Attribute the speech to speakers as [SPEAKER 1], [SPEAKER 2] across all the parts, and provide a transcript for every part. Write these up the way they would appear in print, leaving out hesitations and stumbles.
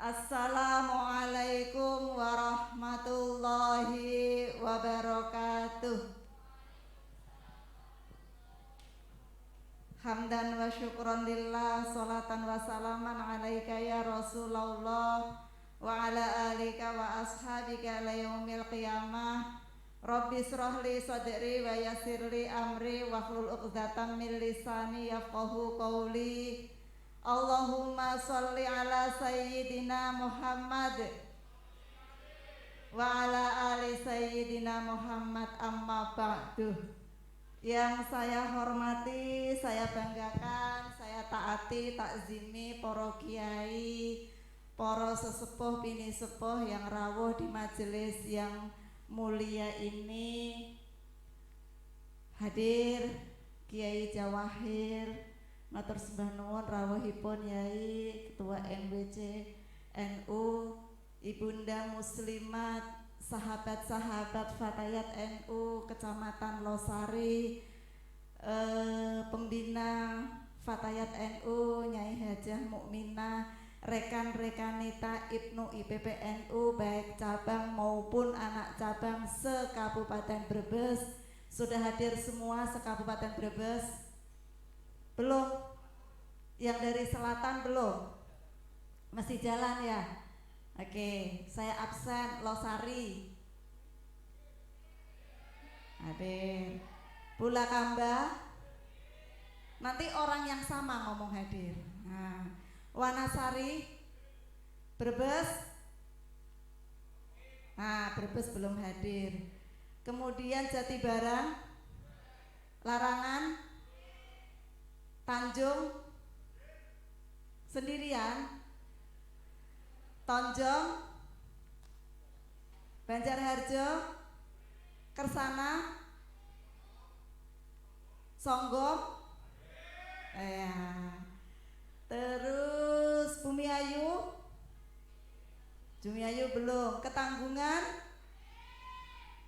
[SPEAKER 1] Assalamualaikum warahmatullahi wabarakatuh. Hamdan wa syukron lillah, salatan wa salaman alaika ya Rasulullah wa ala alika wa ashabika ila yaumil qiyamah. Rabbi shrah li sadri wa yassir li amri wa hlul 'uqdatam min lisani yafqahu qawli. Allahumma sholli ala sayyidina Muhammad wa ala ali sayyidina Muhammad, amma ba'du. Yang saya hormati, saya banggakan, saya taati, takzimi para kiai, para sesepuh bini sepuh yang rawuh di majelis yang mulia ini. Hadir Kiai Jawahir, matur sembah nuwun rawuhipun Yai Ketua MWC NU, Ibunda Muslimat, sahabat-sahabat Fatayat NU Kecamatan Losari, pembina Fatayat NU Nyai Hajah Mukminah, rekan-rekanita Ibnu IPP NU baik cabang maupun anak cabang se-Kabupaten Brebes. Sudah hadir semua se-Kabupaten Brebes? Belum? Yang dari selatan belum? Masih jalan ya? Oke, saya absen. Losari hadir. Bulakamba, nanti orang yang sama ngomong hadir. Nah, Wanasari, Brebes, nah Brebes belum hadir. Kemudian Jatibarang, Larangan, Tanjung, sendirian, Tonjong, Banjarharjo, Kersana, Songgom, terus Bumiayu, Bumiayu belum. Ketanggungan,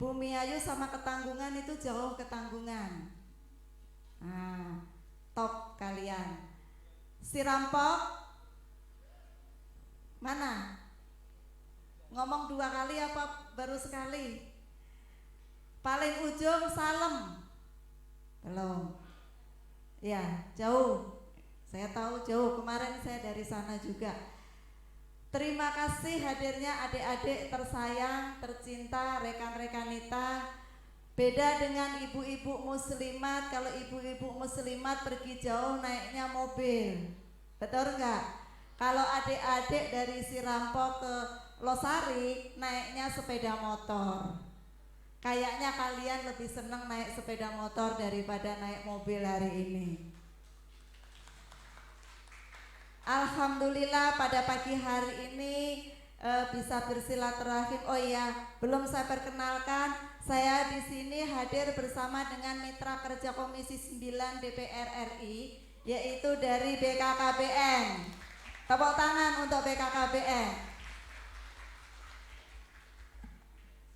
[SPEAKER 1] Bumiayu sama Ketanggungan itu jauh. Ketanggungan, nah, top kalian. Sirampok, mana? Ngomong 2 kali apa baru sekali? Paling ujung Salem, belum. Ya, jauh. Saya tahu jauh, kemarin saya dari sana juga. Terima kasih hadirnya adik-adik tersayang, tercinta, rekan-rekanita. Beda dengan ibu-ibu muslimat, kalau ibu-ibu muslimat pergi jauh naiknya mobil. Betul enggak? Kalau adik-adik dari Sirampok ke Losari naiknya sepeda motor. Kayaknya kalian lebih senang naik sepeda motor daripada naik mobil hari ini. Alhamdulillah pada pagi hari ini bisa bersilaturahim. Oh iya, belum saya perkenalkan, saya di sini hadir bersama dengan Mitra Kerja Komisi 9 DPR RI, yaitu dari BKKBN. Tepuk tangan untuk BKKBN.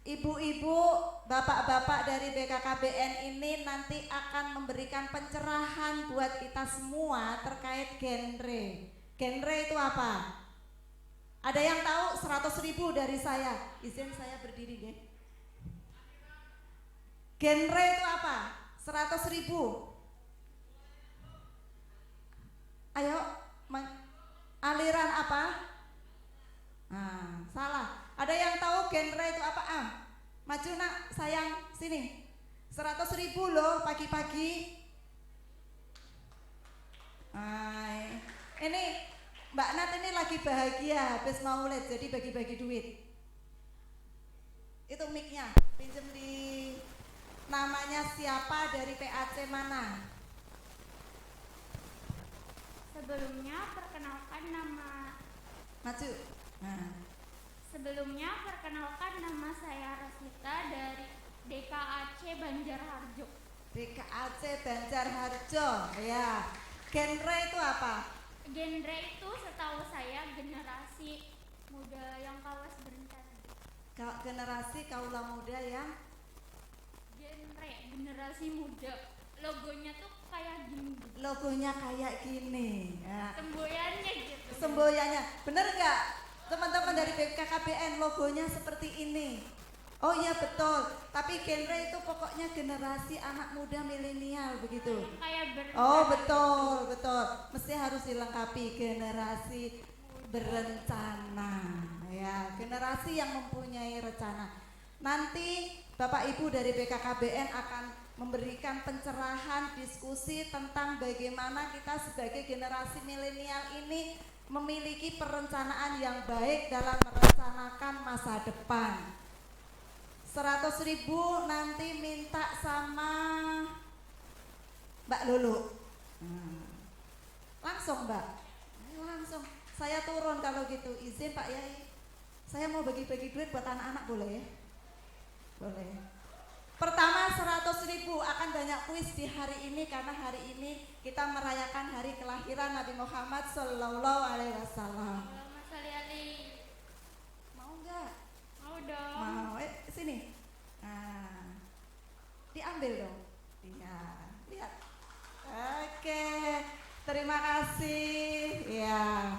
[SPEAKER 1] Ibu-ibu, bapak-bapak dari BKKBN ini nanti akan memberikan pencerahan buat kita semua terkait genre. Genre itu apa? Ada yang tahu? 100.000 dari saya. Izin saya berdiri deh. Genre itu apa? 100.000. Ayo, aliran apa? Nah, salah. Ada yang tahu genre itu apa? Maju nak, sayang, sini. 100.000 loh pagi-pagi. Ini Mbak Nat ini lagi bahagia habis maulid, jadi bagi-bagi duit. Itu mic-nya, pinjem di namanya siapa dari PAC mana?
[SPEAKER 2] Sebelumnya perkenalkan nama.
[SPEAKER 1] Maju. Nah.
[SPEAKER 2] Sebelumnya perkenalkan nama saya Rosita dari DKAC Banjarharjo.
[SPEAKER 1] DKAC Banjarharjo, ya. Genre itu apa?
[SPEAKER 2] Genre itu setahu saya generasi muda yang kawas berencana.
[SPEAKER 1] Generasi kaula muda yang
[SPEAKER 2] generasi muda. Logonya tuh kayak gini.
[SPEAKER 1] Logonya kayak gini. Ya.
[SPEAKER 2] Semboyannya gitu.
[SPEAKER 1] Semboyannya, bener nggak? Teman-teman dari BKKBN logonya seperti ini. Oh iya betul, tapi genre itu pokoknya generasi anak muda milenial begitu. Oh betul, betul. Mesti harus dilengkapi generasi berencana, ya, generasi yang mempunyai rencana. Nanti Bapak Ibu dari BKKBN akan memberikan pencerahan diskusi tentang bagaimana kita sebagai generasi milenial ini memiliki perencanaan yang baik dalam merencanakan masa depan. 100.000 nanti minta sama Mbak Lulu. Langsung Mbak, langsung. Saya turun kalau gitu, izin Pak Yai. Saya mau bagi-bagi duit buat anak-anak boleh? Boleh. Pertama 100.000 akan banyak kuis di hari ini karena hari ini kita merayakan hari kelahiran Nabi Muhammad Sallallahu Alaihi Wasallam. Mau nggak?
[SPEAKER 2] Mau dong.
[SPEAKER 1] Mau, sini. Nah, diambil dong. Iya, lihat. Oke, terima kasih. Ya,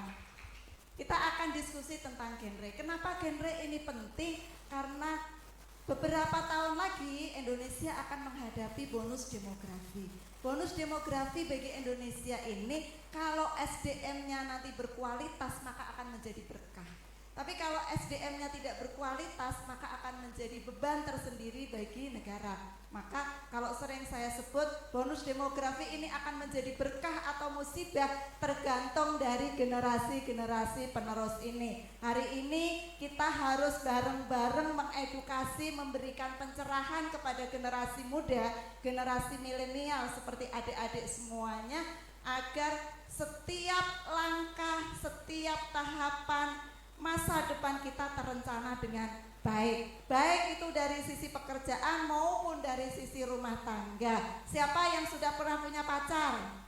[SPEAKER 1] kita akan diskusi tentang genre. Kenapa genre ini penting? Karena beberapa tahun lagi Indonesia akan menghadapi bonus demografi. Bonus demografi bagi Indonesia ini kalau SDM-nya nanti berkualitas maka akan menjadi berkah. Tapi kalau SDM-nya tidak berkualitas maka akan menjadi beban tersendiri bagi negara. Maka kalau sering saya sebut bonus demografi ini akan menjadi berkah atau musibah tergantung dari generasi-generasi penerus ini. Hari ini kita harus bareng-bareng mengedukasi, memberikan pencerahan kepada generasi muda, generasi milenial seperti adik-adik semuanya agar setiap langkah, setiap tahapan masa depan kita terencana dengan baik. Baik itu dari sisi pekerjaan maupun dari sisi rumah tangga. Siapa yang sudah pernah punya pacar?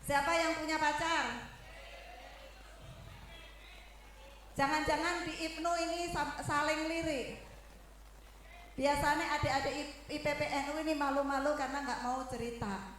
[SPEAKER 1] Siapa yang punya pacar? Jangan-jangan di IPNU ini saling lirik. Biasanya adik-adik IPPNU ini malu-malu karena nggak mau cerita.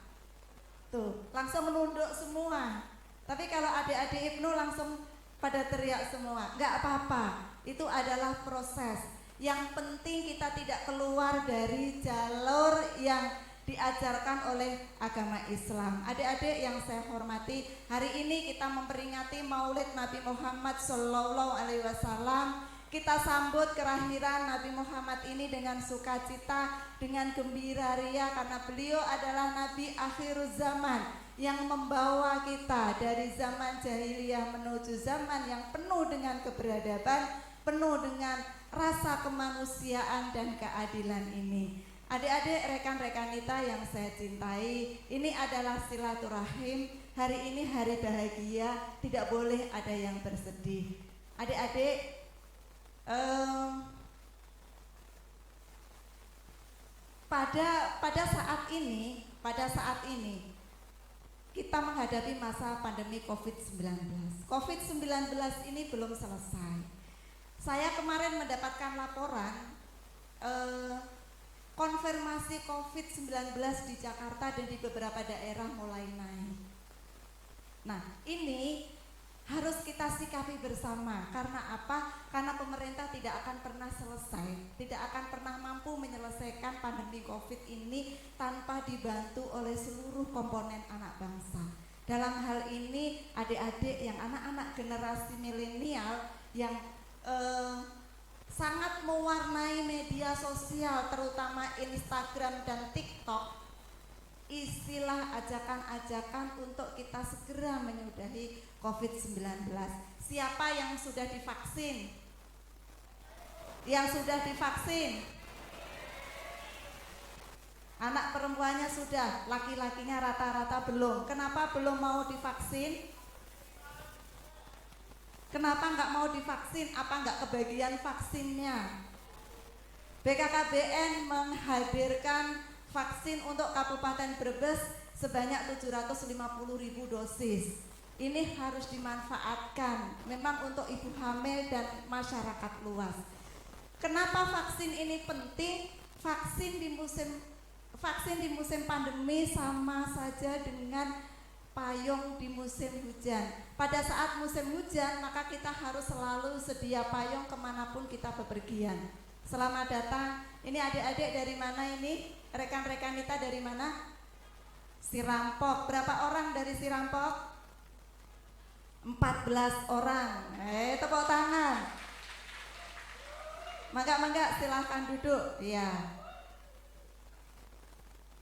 [SPEAKER 1] Tuh, langsung menunduk semua. Tapi kalau adik-adik IPNU langsung pada teriak semua, nggak apa-apa, itu adalah proses. Yang penting kita tidak keluar dari jalur yang diajarkan oleh agama Islam. Adik-adik yang saya hormati, hari ini kita memperingati Maulid Nabi Muhammad Sallallahu Alaihi Wasallam. Kita sambut kelahiran Nabi Muhammad ini dengan sukacita, dengan gembira ria karena beliau adalah Nabi akhir zaman yang membawa kita dari zaman jahiliyah menuju zaman yang penuh dengan keberadaban, penuh dengan rasa kemanusiaan dan keadilan ini. Adik-adik, rekan-rekan kita yang saya cintai, ini adalah silaturahim. Hari ini hari bahagia, tidak boleh ada yang bersedih. Adik-adik, pada saat ini kita menghadapi masa pandemi COVID-19. COVID-19 ini belum selesai. Saya kemarin mendapatkan laporan konfirmasi COVID-19 di Jakarta dan di beberapa daerah mulai naik. Nah, ini harus kita sikapi bersama. Karena apa? Karena pemerintah tidak akan pernah selesai, tidak akan pernah mampu menyelesaikan pandemi COVID ini tanpa dibantu oleh seluruh komponen anak bangsa. Dalam hal ini adik-adik yang anak-anak generasi milenial yang sangat mewarnai media sosial terutama Instagram dan TikTok, istilah ajakan-ajakan untuk kita segera menyudahi COVID-19. Siapa yang sudah divaksin? Yang sudah divaksin? Anak perempuannya sudah, laki-lakinya rata-rata belum. Kenapa belum mau divaksin? Kenapa nggak mau divaksin? Apa nggak kebagian vaksinnya? BKKBN menghadirkan vaksin untuk Kabupaten Brebes sebanyak 750.000 dosis. Ini harus dimanfaatkan memang untuk ibu hamil dan masyarakat luas. Kenapa vaksin ini penting? Vaksin di musim pandemi sama saja dengan payung di musim hujan. Pada saat musim hujan maka kita harus selalu sedia payung kemanapun kita bepergian. Selamat datang. Ini adik-adik dari mana ini? Rekan-rekan kita dari mana? Sirampok. Berapa orang dari Sirampok? 14 orang. Tepuk tangan. Mangga silahkan duduk. Ya.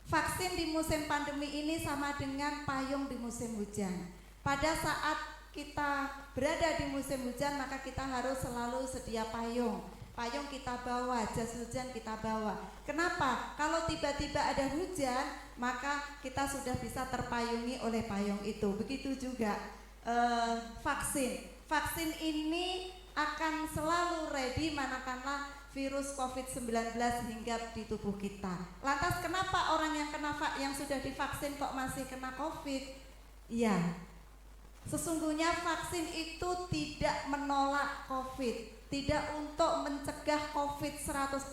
[SPEAKER 1] Vaksin di musim pandemi ini sama dengan payung di musim hujan. Pada saat kita berada di musim hujan maka kita harus selalu sedia payung. Payung kita bawa, jas hujan kita bawa. Kenapa? Kalau tiba-tiba ada hujan maka kita sudah bisa terpayungi oleh payung itu. Begitu juga vaksin. Vaksin ini akan selalu ready manakala virus COVID-19 hinggap di tubuh kita. Lantas kenapa orang yang sudah divaksin kok masih kena COVID? Ya, sesungguhnya vaksin itu tidak menolak COVID, tidak untuk mencegah COVID 100%,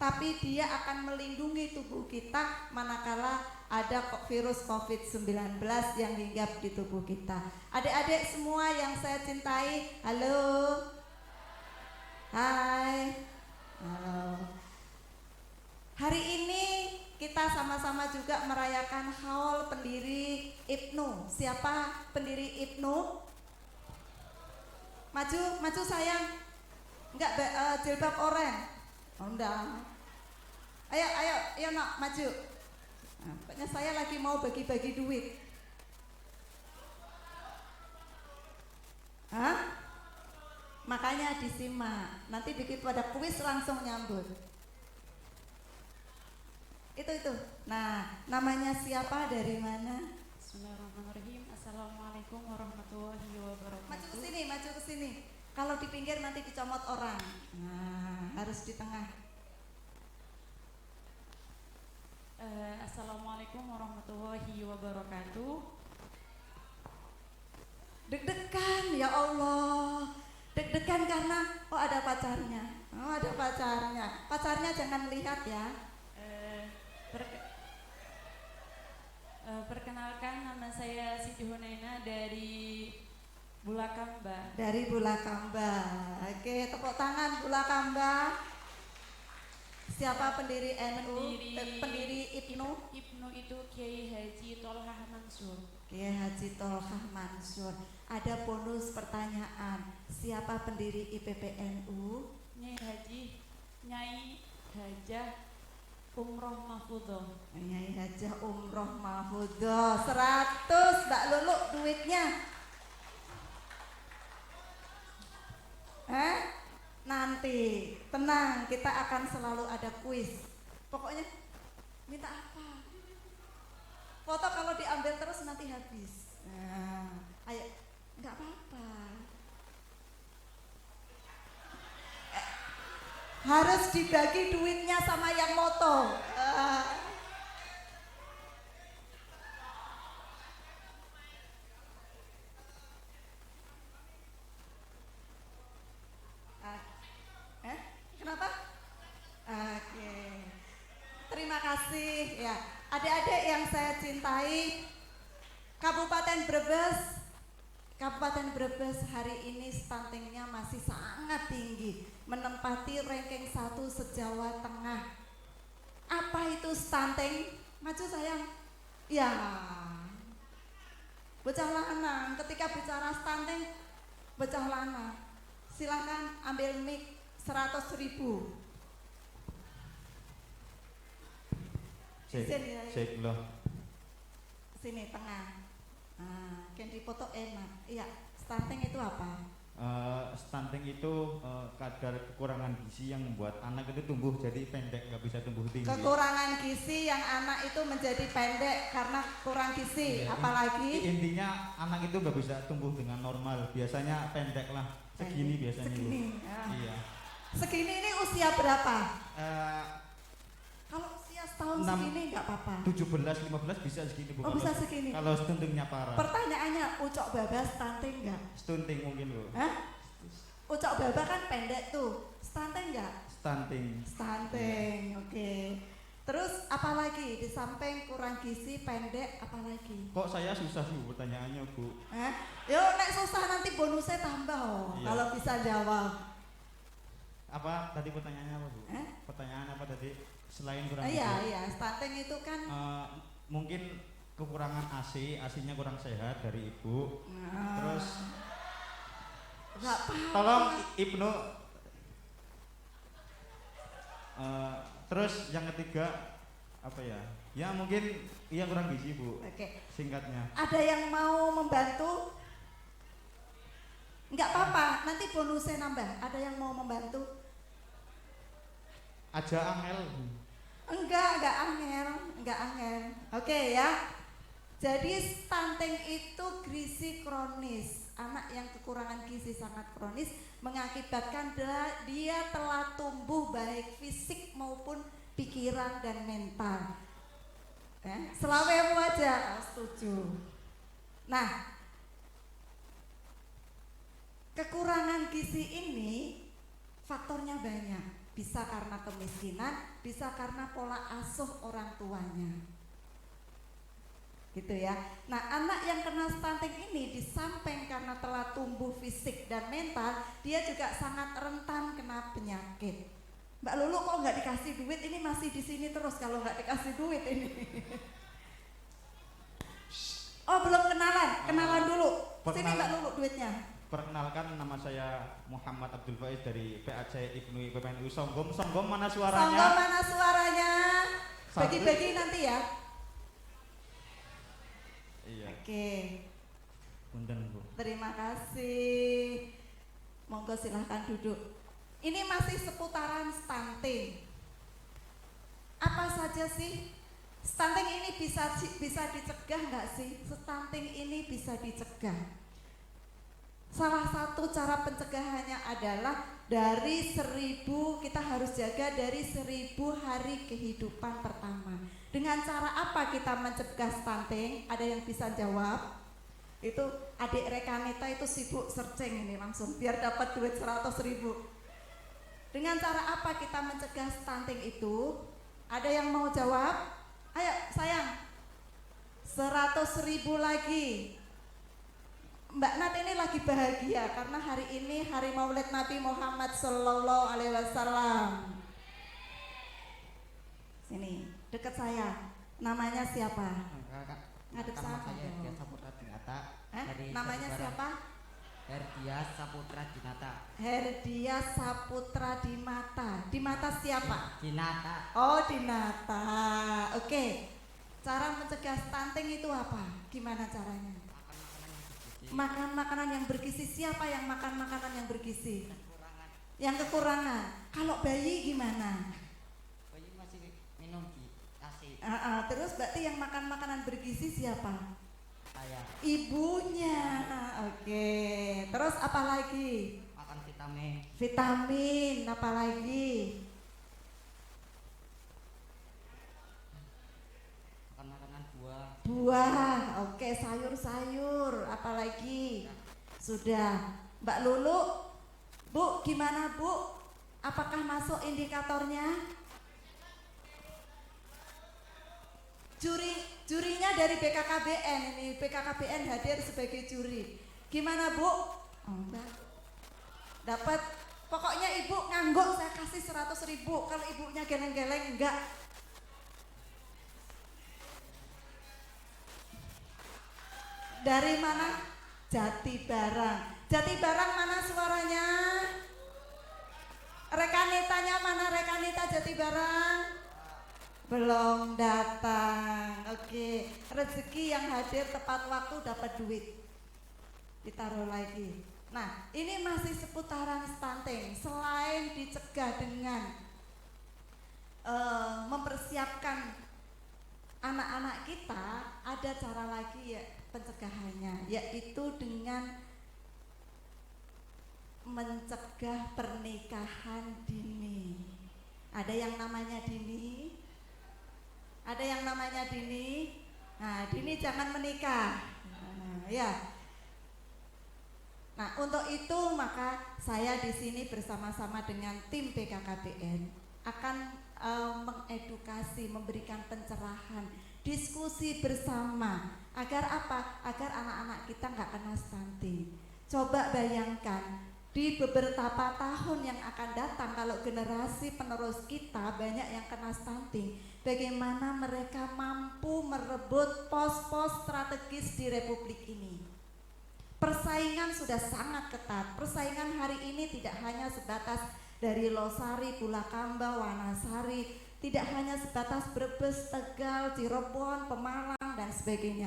[SPEAKER 1] tapi dia akan melindungi tubuh kita manakala ada virus COVID-19 yang hinggap di tubuh kita. Adik-adik semua yang saya cintai, halo. Hai. Halo. Hari ini kita sama-sama juga merayakan haul pendiri IPNU. Siapa pendiri IPNU? Maju sayang. Enggak jilbab oranye. Oh, enggak. Ayo nak maju. Nah, pokoknya saya lagi mau bagi-bagi duit. Hah? Makanya disimak, nanti begitu ada kuis langsung nyambut. Itu. Nah, namanya siapa, dari mana?
[SPEAKER 3] Bismillahirrahmanirrahim. Assalamualaikum warahmatullahi wabarakatuh.
[SPEAKER 1] Maju ke sini. Kalau di pinggir nanti dicomot orang. Nah, harus di tengah.
[SPEAKER 3] Assalamualaikum warahmatullahi wabarakatuh.
[SPEAKER 1] Deg-degan, ya Allah. Deg-degan karena ada pacarnya. Pacarnya jangan lihat ya.
[SPEAKER 3] Perkenalkan, nama saya Siti Hunaina dari Bulakamba.
[SPEAKER 1] Dari Bulakamba. Oke, tepuk tangan Bulakamba. Siapa pendiri NU? Pendiri IPNU?
[SPEAKER 3] IPNU itu Kiai Haji Tolhah Mansur.
[SPEAKER 1] Kiai Haji Tolhah Mansur. Ada bonus pertanyaan. Siapa pendiri IPPNU?
[SPEAKER 3] Nyai Hajah Umroh Mahfudzoh.
[SPEAKER 1] Nyai Hajah Umroh Mahfudzoh. 100 Mbak Lulu duitnya. Nanti tenang, kita akan selalu ada kuis. Pokoknya minta apa? Foto kalau diambil terus nanti habis. Ayo, nggak apa-apa. Harus dibagi duitnya sama yang moto. Kenapa? Oke. Terima kasih ya. Adik-adik yang saya cintai, Kabupaten Brebes hari ini stuntingnya masih sangat tinggi, menempati ranking 1 se-Jawa Tengah. Apa itu stunting? Maju sayang. Ya, bocah lanang ketika bicara stunting, bocah lanang. Silakan ambil mic. 100.000.
[SPEAKER 4] Cek loh.
[SPEAKER 1] Sini tengah. Yang dipoto enak. Iya, stunting itu apa?
[SPEAKER 4] Stunting itu kadar kekurangan gizi yang membuat anak itu tumbuh jadi pendek, nggak bisa tumbuh tinggi.
[SPEAKER 1] Kekurangan gizi yang anak itu menjadi pendek karena kurang gizi.
[SPEAKER 4] Iya,
[SPEAKER 1] Apalagi
[SPEAKER 4] intinya anak itu nggak bisa tumbuh dengan normal. Biasanya pendek lah, segini biasanya.
[SPEAKER 1] Segini.
[SPEAKER 4] Iya.
[SPEAKER 1] Segini ini usia berapa? Kalau usia setahun segini nggak apa-apa.
[SPEAKER 4] 17-15 bisa segini Bu.
[SPEAKER 1] Oh, bisa segini.
[SPEAKER 4] Kalau stuntingnya parah.
[SPEAKER 1] Pertanyaannya, ucok baba stunting nggak?
[SPEAKER 4] Stunting mungkin Bu.
[SPEAKER 1] Ucok baba kan pendek tuh. Stunting nggak?
[SPEAKER 4] Stunting.
[SPEAKER 1] Stunting, oke. Terus apalagi di samping kurang gizi, pendek, apalagi?
[SPEAKER 4] Kok saya susah sih Bu pertanyaannya Bu?
[SPEAKER 1] Yo nek susah nanti bonusnya tambah
[SPEAKER 4] Iya.
[SPEAKER 1] kalau bisa jawab.
[SPEAKER 4] Apa tadi pertanyaannya apa Bu? Pertanyaan apa tadi? Selain kurang gizi.
[SPEAKER 1] Iya, stunting itu kan
[SPEAKER 4] Mungkin kekurangan ASI, ASINya kurang sehat dari ibu. Terus
[SPEAKER 1] nggak apa-apa.
[SPEAKER 4] tolong Ibnu. Terus yang ketiga apa ya? Ya mungkin iya kurang gizi Bu.
[SPEAKER 1] Oke.
[SPEAKER 4] Singkatnya.
[SPEAKER 1] Ada yang mau membantu? Nggak apa-apa, nanti bonusnya nambah. Ada yang mau membantu?
[SPEAKER 4] Aja angel.
[SPEAKER 1] Enggak angel. Oke ya. Jadi stunting itu gizi kronis. Anak yang kekurangan gizi sangat kronis mengakibatkan dia telah tumbuh baik fisik maupun pikiran dan mental. Selawemu aja, setuju. Nah, kekurangan gizi ini faktornya banyak. Bisa karena kemiskinan, bisa karena pola asuh orang tuanya. Gitu ya. Nah, anak yang kena stunting ini di samping karena telah tumbuh fisik dan mental, dia juga sangat rentan kena penyakit. Mbak Lulu kok nggak dikasih duit, ini masih di sini terus kalau nggak dikasih duit ini. Oh, belum kenalan dulu. Sini Mbak Lulu duitnya.
[SPEAKER 4] Perkenalkan, nama saya Muhammad Abdul Faiz dari PAC Ibnu PPNU Songgom. Songgom mana suaranya?
[SPEAKER 1] Songgom mana suaranya? Bagi-bagi nanti ya.
[SPEAKER 4] Iya.
[SPEAKER 1] Oke.
[SPEAKER 4] Punten Bu.
[SPEAKER 1] Terima kasih. Monggo silahkan duduk. Ini masih seputaran stunting. Apa saja sih? Stunting ini bisa dicegah nggak sih? Stunting ini bisa dicegah. Salah satu cara pencegahannya adalah dari 1000, kita harus jaga dari 1000 hari kehidupan pertama. Dengan cara apa kita mencegah stunting? Ada yang bisa jawab? Itu adik Rekanita itu sibuk searching ini langsung biar dapat duit 100.000. Dengan cara apa kita mencegah stunting itu? Ada yang mau jawab? Ayo sayang, 100.000 lagi. Mbak Nat ini lagi bahagia karena hari ini hari Maulid Nabi Muhammad Sallallahu Alaihi Wasallam. Sini, dekat saya. Namanya siapa? Ngadep sana.
[SPEAKER 5] Saya Herdias Saputra Dinata.
[SPEAKER 1] Namanya siapa?
[SPEAKER 5] Herdias Saputra Dinata.
[SPEAKER 1] Herdias Saputra Dimata. Dimata siapa?
[SPEAKER 5] Dinata.
[SPEAKER 1] Oh, Dinata. Oke. Cara mencegah stunting itu apa? Gimana caranya? Makan makanan yang bergizi. Siapa yang makan makanan yang bergizi? Yang kekurangan. Kalau bayi gimana?
[SPEAKER 5] Bayi masih minum di ASI.
[SPEAKER 1] Terus berarti yang makan makanan bergizi siapa?
[SPEAKER 5] Saya
[SPEAKER 1] Ibunya. Oke. Terus apa lagi?
[SPEAKER 5] makan vitamin.
[SPEAKER 1] Vitamin. Apa lagi?
[SPEAKER 5] Makan makanan buah.
[SPEAKER 1] Buah. Oke, sayur-sayur. Apalagi? Sudah. Mbak Lulu, Bu, gimana Bu? Apakah masuk indikatornya? Jurinya dari BKKBN ini. BKKBN hadir sebagai juri. Gimana Bu? Oh, enggak. Dapat. Pokoknya Ibu ngangguk saya kasih 100.000. Kalau ibunya geleng-geleng enggak. Dari mana? Jati Barang. Jati Barang mana suaranya? Rekanitanya mana? Rekanita Jati Barang? Belum datang. Oke. Rezeki yang hadir tepat waktu dapat duit. Ditaruh lagi. Nah, ini masih seputaran stunting. Selain dicegah dengan mempersiapkan anak-anak kita, ada cara lagi ya pencegahannya, yaitu dengan mencegah pernikahan dini. Ada yang namanya dini? Ada yang namanya dini? Nah, dini jangan menikah. Ya. Nah, untuk itu maka saya di sini bersama-sama dengan tim BKKBN akan mengedukasi, memberikan pencerahan, diskusi bersama. Agar apa? Agar anak-anak kita nggak kena stunting. Coba bayangkan di beberapa tahun yang akan datang kalau generasi penerus kita banyak yang kena stunting, bagaimana mereka mampu merebut pos-pos strategis di Republik ini. Persaingan sudah sangat ketat. Persaingan hari ini tidak hanya sebatas dari Losari, Bulakamba, Wanasari, tidak hanya sebatas Brebes, Tegal, Cirebon, Pemalang dan sebagainya.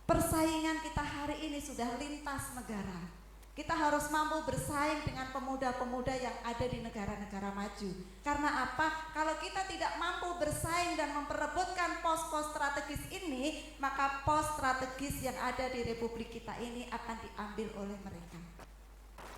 [SPEAKER 1] Persaingan kita hari ini sudah lintas negara. Kita harus mampu bersaing dengan pemuda-pemuda yang ada di negara-negara maju. Karena apa? Kalau kita tidak mampu bersaing dan memperebutkan pos-pos strategis ini, maka pos strategis yang ada di Republik kita ini akan diambil oleh mereka.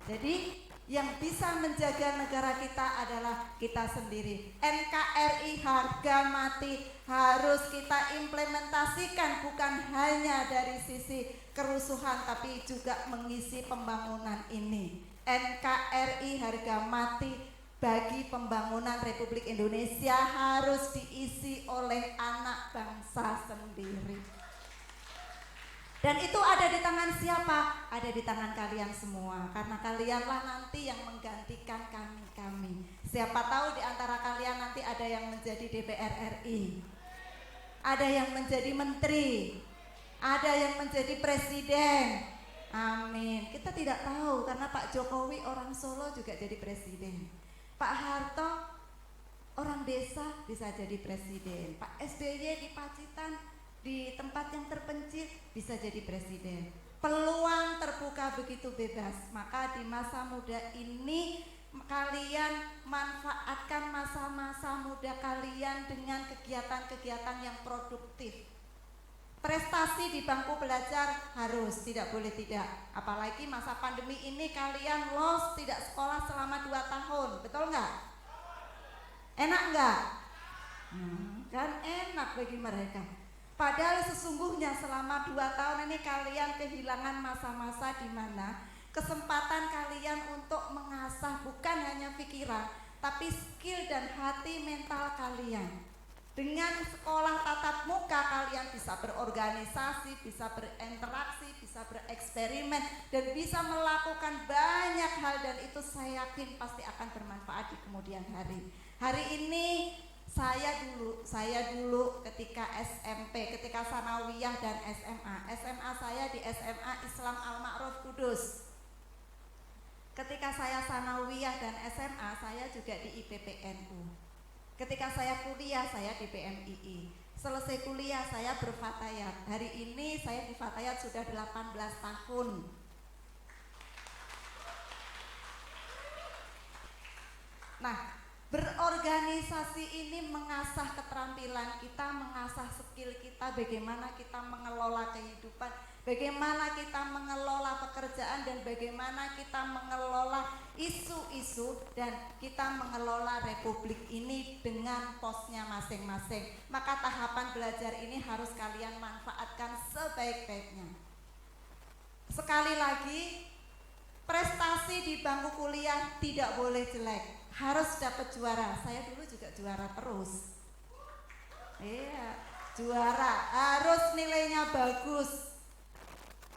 [SPEAKER 1] Jadi yang bisa menjaga negara kita adalah kita sendiri. NKRI harga mati harus kita implementasikan, bukan hanya dari sisi kerusuhan tapi juga mengisi pembangunan ini. NKRI harga mati bagi pembangunan Republik Indonesia harus diisi oleh anak bangsa sendiri. Dan itu ada di tangan siapa? Ada di tangan kalian semua. Karena kalianlah nanti yang menggantikan kami. Siapa tahu di antara kalian nanti ada yang menjadi DPR RI, ada yang menjadi menteri, ada yang menjadi presiden. Amin. Kita tidak tahu karena Pak Jokowi orang Solo juga jadi presiden. Pak Harto orang desa bisa jadi presiden. Pak SBY di Pacitan di tempat yang terpencil bisa jadi presiden. Peluang terbuka begitu bebas. Maka di masa muda ini kalian manfaatkan masa-masa muda kalian dengan kegiatan-kegiatan yang produktif. Prestasi di bangku belajar harus, tidak boleh tidak. Apalagi masa pandemi ini kalian los tidak sekolah selama 2 tahun, betul nggak? Enak nggak? Kan enak bagi mereka. Padahal sesungguhnya selama 2 tahun ini kalian kehilangan masa-masa di mana kesempatan kalian untuk mengasah bukan hanya pikiran, tapi skill dan hati mental kalian. Dengan sekolah tatap muka kalian bisa berorganisasi, bisa berinteraksi, bisa bereksperimen, dan bisa melakukan banyak hal, dan itu saya yakin pasti akan bermanfaat di kemudian hari. Hari ini saya dulu ketika SMP, ketika sanawiyah dan SMA saya di SMA Islam Al-Ma'ruf Kudus. Ketika saya sanawiyah dan SMA saya juga di IPPNU. Ketika saya kuliah saya di PMII. Selesai kuliah saya berfatayat. Hari ini saya di fatayat sudah 18 tahun. Nah, berorganisasi ini mengasah keterampilan kita, mengasah skill kita, bagaimana kita mengelola kehidupan, bagaimana kita mengelola pekerjaan, dan bagaimana kita mengelola isu-isu, dan kita mengelola Republik ini dengan posnya masing-masing. Maka tahapan belajar ini harus kalian manfaatkan sebaik-baiknya. Sekali lagi, prestasi di bangku kuliah tidak boleh jelek, harus dapat juara. Saya dulu juga juara terus. Iya, juara, harus nilainya bagus,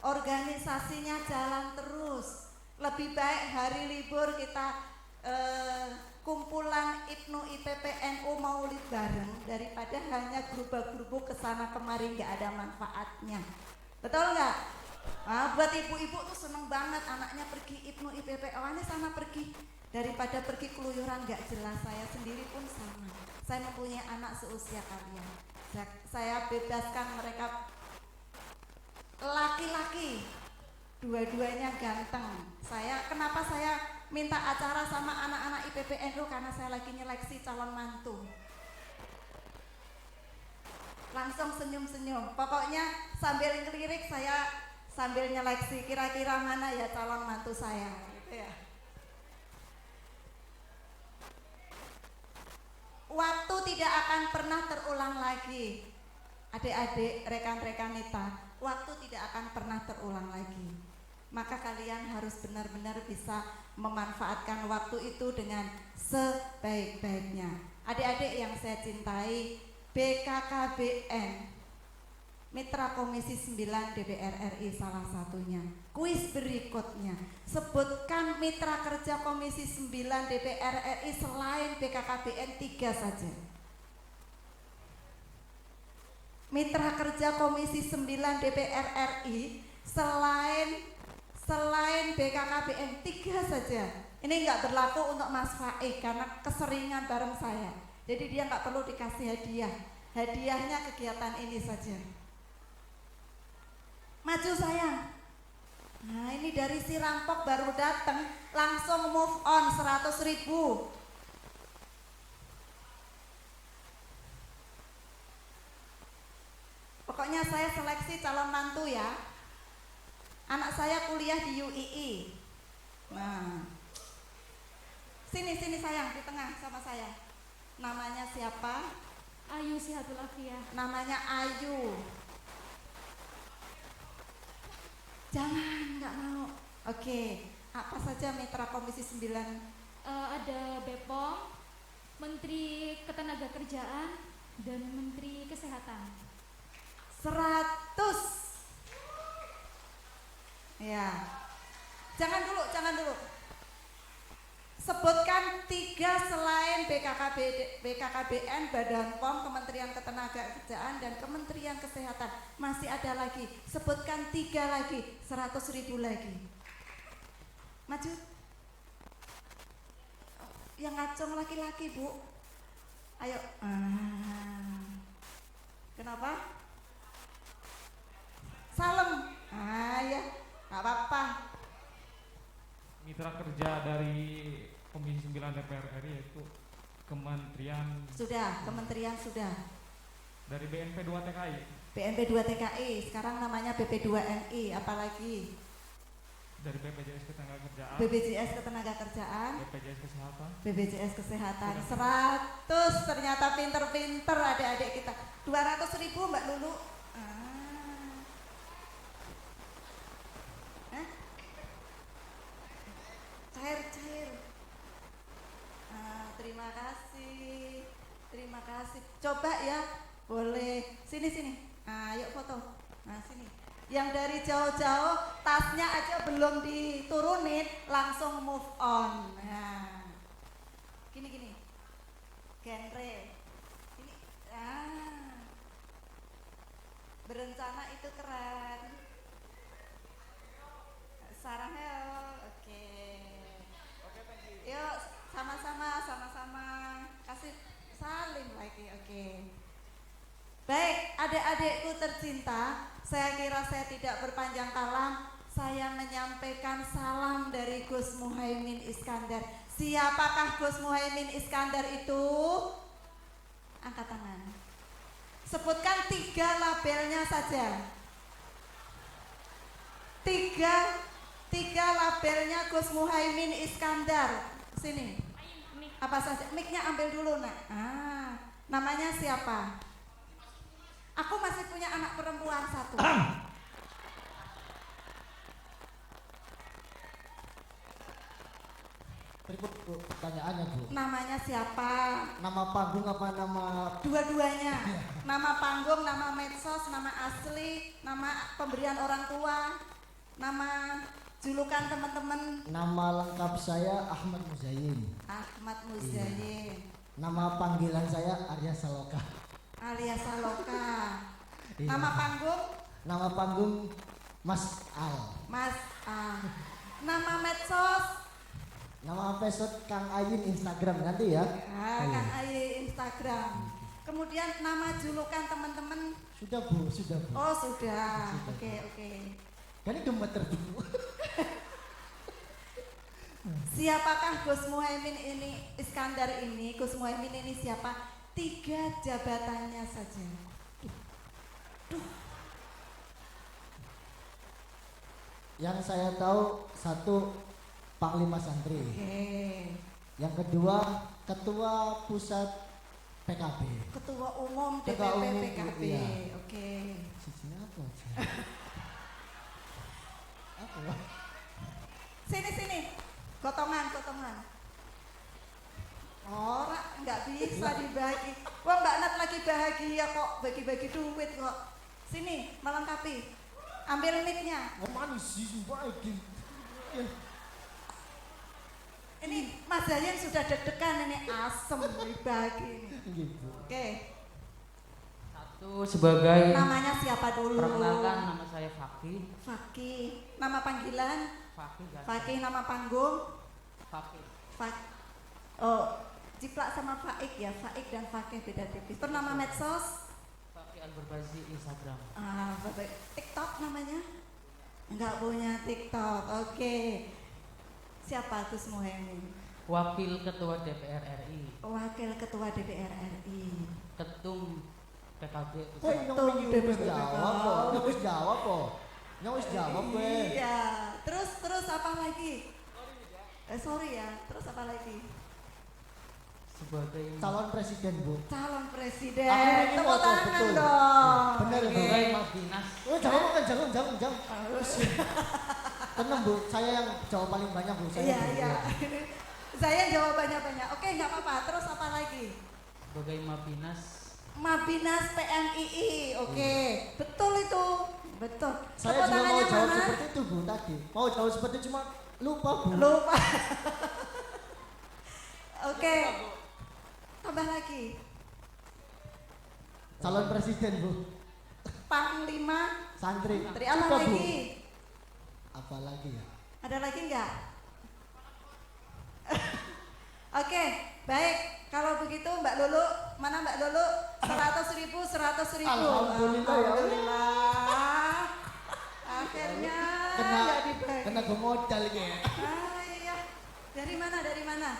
[SPEAKER 1] organisasinya jalan terus. Lebih baik hari libur kita kumpulan Ibnu IPPNU maulid bareng daripada hanya gerubak-gerubuk kesana kemari nggak ada manfaatnya. Betul nggak? Nah, buat ibu-ibu tuh seneng banget anaknya pergi Ibnu IPPNU, ini sama pergi, daripada pergi keluyuran nggak jelas. Saya sendiri pun sama. Saya mempunyai anak seusia kalian. Saya bebaskan mereka laki-laki, dua-duanya ganteng. Kenapa saya minta acara sama anak-anak IPPNU? Karena saya lagi nyeleksi calon mantu. Langsung senyum-senyum. Pokoknya sambil ngelirik saya sambil nyeleksi kira-kira mana ya calon mantu saya, gitu ya. Waktu tidak akan pernah terulang lagi. Adik-adik, rekan-rekan Nita, waktu tidak akan pernah terulang lagi. Maka kalian harus benar-benar bisa memanfaatkan waktu itu dengan sebaik-baiknya. Adik-adik yang saya cintai, BKKBN Mitra Komisi 9 DPR RI salah satunya. Kuis berikutnya, sebutkan mitra kerja Komisi 9 DPR RI selain BKKBN 3 saja. Mitra kerja Komisi 9 DPR RI selain BKKBN 3 saja. Ini nggak berlaku untuk Mas Faik karena keseringan bareng saya. Jadi dia nggak perlu dikasih hadiah. Hadiahnya kegiatan ini saja. Maju sayang. Nah ini dari si rampok baru datang langsung move on 100.000. Pokoknya saya seleksi calon mantu ya. Anak saya kuliah di UII. Nah, sini sayang di tengah sama saya. Namanya siapa?
[SPEAKER 2] Ayu Sihatul Afiyah.
[SPEAKER 1] Namanya Ayu. Jangan, nggak mau. Oke, apa saja mitra Komisi 9?
[SPEAKER 2] Ada BPOM, Menteri Ketenagakerjaan, dan Menteri Kesehatan.
[SPEAKER 1] 100. Ya. Jangan dulu. Sebutkan 3 selain BKKBN, Badan POM, Kementerian Ketenagakerjaan, dan Kementerian Kesehatan. Masih ada lagi. Sebutkan 3 lagi, 100.000 lagi. Maju. Yang ngacung laki-laki, Bu. Ayo. Kenapa? Salem. Ya, nggak apa-apa.
[SPEAKER 6] Mitra kerja dari Komisi 9 DPR RI yaitu Kementerian
[SPEAKER 1] Kementerian sudah.
[SPEAKER 6] dari BNP 2 TKI.
[SPEAKER 1] BNP 2 TKI, sekarang namanya BP 2 NI, apalagi
[SPEAKER 6] Dari BPJS Ketenagakerjaan.
[SPEAKER 1] BPJS Ketenagakerjaan,
[SPEAKER 6] BPJS Kesehatan.
[SPEAKER 1] BPJS Kesehatan. 100, ternyata pinter-pinter adik-adik kita. 200.000 Mbak Lulu. Cair. Terima kasih. Coba ya, boleh. Sini. Yuk foto. Nah sini. Yang dari jauh-jauh tasnya aja belum diturunin, langsung move on. Nah, gini. Genre. Ini. Berencana itu keren. Sarangnya, oke. Yuk, sama-sama. Kasih salim lagi, oke. Baik, adik-adikku tercinta, saya kira saya tidak berpanjang kalam. Saya menyampaikan salam dari Gus Muhaimin Iskandar. Siapakah Gus Muhaimin Iskandar itu? Angkat tangan. Sebutkan 3 labelnya saja. 3 labelnya Gus Muhaimin Iskandar. Sini. Apa saja? Mic-nya ambil dulu, Nak. Namanya siapa? Aku masih punya anak perempuan 1.
[SPEAKER 7] Berikut Bu, pertanyaannya Bu.
[SPEAKER 1] Namanya siapa?
[SPEAKER 7] Nama panggung apa nama?
[SPEAKER 1] Dua-duanya. Nama panggung, nama medsos, nama asli, nama pemberian orang tua, nama julukan teman-teman.
[SPEAKER 7] Nama lengkap saya Ahmad Muzayyin.
[SPEAKER 1] Ahmad Muzayyin.
[SPEAKER 7] Nama panggilan saya Arya Saloka.
[SPEAKER 1] Alias Saloka.
[SPEAKER 7] Iya.
[SPEAKER 1] Nama panggung?
[SPEAKER 7] Nama panggung Mas Al.
[SPEAKER 1] Mas A. Nama medsos?
[SPEAKER 7] Nama pesot Kang Ayin Instagram nanti ya.
[SPEAKER 1] Kang Ayi Instagram. Kemudian nama julukan teman-teman?
[SPEAKER 7] Sudah Bu.
[SPEAKER 1] Oh sudah. Oke.
[SPEAKER 7] Kan ini gemeter Bu.
[SPEAKER 1] Siapakah Gus Muhaimin ini Iskandar ini? Gus Muhaimin ini siapa? 3 jabatannya saja.
[SPEAKER 7] Yang saya tahu 1 Panglima Santri.
[SPEAKER 1] Oke.
[SPEAKER 7] Yang kedua Ketua Pusat PKB.
[SPEAKER 1] Ketua Umum
[SPEAKER 7] Ketua
[SPEAKER 1] DPP
[SPEAKER 7] Umum,
[SPEAKER 1] PKB.
[SPEAKER 7] iya.
[SPEAKER 1] Oke.
[SPEAKER 7] Sini apa? Apa?
[SPEAKER 1] Sini. Gotongan. Ora nggak bisa. bisa dibagi. Wah Mbak Nat lagi bahagia kok, bagi-bagi duit kok. Sini, melengkapi. Ambil mic-nya.
[SPEAKER 7] Oh manis sih, baik.
[SPEAKER 1] Ini Mas Zayan sudah deg-degan ini asem dibagi ini.
[SPEAKER 7] Gitu.
[SPEAKER 1] Oke,
[SPEAKER 5] Satu sebagai
[SPEAKER 1] namanya siapa dulu?
[SPEAKER 5] perkenalkan, nama saya Fakih.
[SPEAKER 1] Fakih. Nama panggilan?
[SPEAKER 5] Fakih kan?
[SPEAKER 1] Fakih. Nama panggung?
[SPEAKER 5] Fakih.
[SPEAKER 1] Oh, Ciplak sama Faik ya, Faik dan Fakih beda tipis. Terus nama medsos?
[SPEAKER 5] Fakih Al-Berbazi Instagram.
[SPEAKER 1] Baik. TikTok namanya? Enggak punya TikTok. Oke. Siapa Gus Muhaimin?
[SPEAKER 5] Wakil Ketua DPR RI.
[SPEAKER 1] Wakil Ketua DPR RI.
[SPEAKER 5] Ketum PKB.
[SPEAKER 7] Woi, nyong wis jawab kok. Nyong wis jawab kok. Nyong wis jawab kowe.
[SPEAKER 1] Iya. Terus apa lagi? Sorry ya. Terus apa lagi?
[SPEAKER 5] Sebagai
[SPEAKER 7] Calon presiden, Bu.
[SPEAKER 1] Calon presiden.
[SPEAKER 7] Aku ini
[SPEAKER 1] Tepuk
[SPEAKER 7] foto,
[SPEAKER 1] tangan
[SPEAKER 7] betul.
[SPEAKER 1] dong.
[SPEAKER 7] Bener,
[SPEAKER 1] Oke.
[SPEAKER 5] sebagai Maldinas.
[SPEAKER 7] Oh, jawab kan, jangan. Tenang, Bu. Saya yang jawab paling banyak, Bu. Saya.
[SPEAKER 1] Iya,
[SPEAKER 7] Bu.
[SPEAKER 1] iya. Saya jawabannya banyak. Oke, nggak apa-apa. Terus apa lagi?
[SPEAKER 5] Sebagai Mabinas.
[SPEAKER 1] Mabinas PMII. Oke. Betul itu. Betul.
[SPEAKER 7] Saya
[SPEAKER 1] Tepuk
[SPEAKER 7] juga mau
[SPEAKER 1] tangannya
[SPEAKER 7] jawab
[SPEAKER 1] mana?
[SPEAKER 7] seperti itu, Bu, tadi. Mau jawab seperti itu, cuma lupa, Bu.
[SPEAKER 1] Lupa. Oke. Tambah lagi.
[SPEAKER 7] Calon presiden, Bu.
[SPEAKER 1] Panglima.
[SPEAKER 7] Santri.
[SPEAKER 1] Menteri apa
[SPEAKER 7] Sudah, Bu.
[SPEAKER 1] lagi?
[SPEAKER 7] Apa lagi ya?
[SPEAKER 1] Ada lagi nggak? Oke, baik. Kalau begitu Mbak Lulu, mana Mbak Lulu? 100.000, 100.000.
[SPEAKER 7] Alhamdulillah ya Allah.
[SPEAKER 1] Alhamdulillah. Akhirnya nggak dibagi.
[SPEAKER 7] Kena gue modal ya.
[SPEAKER 1] Iya. Dari mana? Dari mana?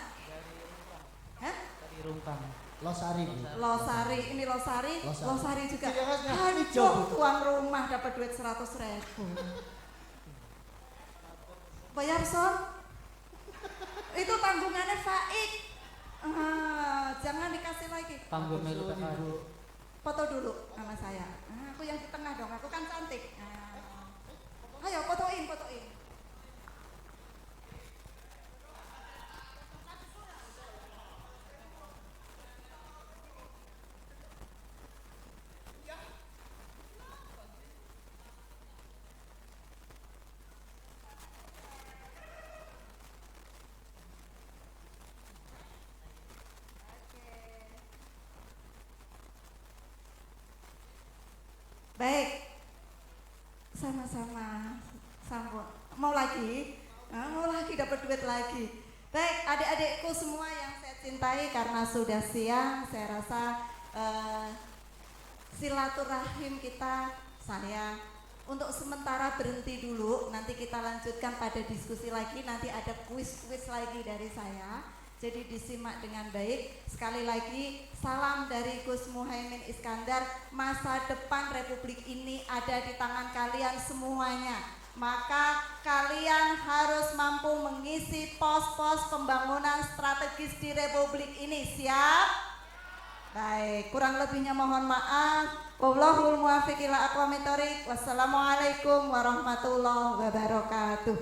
[SPEAKER 1] Hah?
[SPEAKER 5] Dari Rungkang.
[SPEAKER 7] Losari, Bu.
[SPEAKER 1] Losari, ini Losari,
[SPEAKER 7] Losari.
[SPEAKER 1] Losari juga.
[SPEAKER 7] Iya, Mas, hijau,
[SPEAKER 1] Aduh,
[SPEAKER 7] Bu.
[SPEAKER 1] tuan rumah dapat duit 100.000. Bayar son? Itu tanggungannya Faik. Jangan dikasih lagi.
[SPEAKER 5] Panggung Melu PKB.
[SPEAKER 1] Foto dulu sama saya. Aku yang di tengah dong, aku kan cantik. Ayo fotoin. Baik, sama-sama sambut. Mau lagi? Mau lagi dapat duit lagi. Baik, adik-adikku semua yang saya cintai, karena sudah siang, saya rasa silaturahim kita, saya untuk sementara berhenti dulu. Nanti kita lanjutkan pada diskusi lagi. Nanti ada kuis-kuis lagi dari saya. Jadi disimak dengan baik. Sekali lagi, salam dari Gus Muhaimin Iskandar. Masa depan Republik ini ada di tangan kalian semuanya. Maka kalian harus mampu mengisi pos-pos pembangunan strategis di Republik ini. Siap? Baik, kurang lebihnya mohon maaf. Wallahul muwaffiq ila aqwamit thoriq. Wassalamualaikum warahmatullahi wabarakatuh.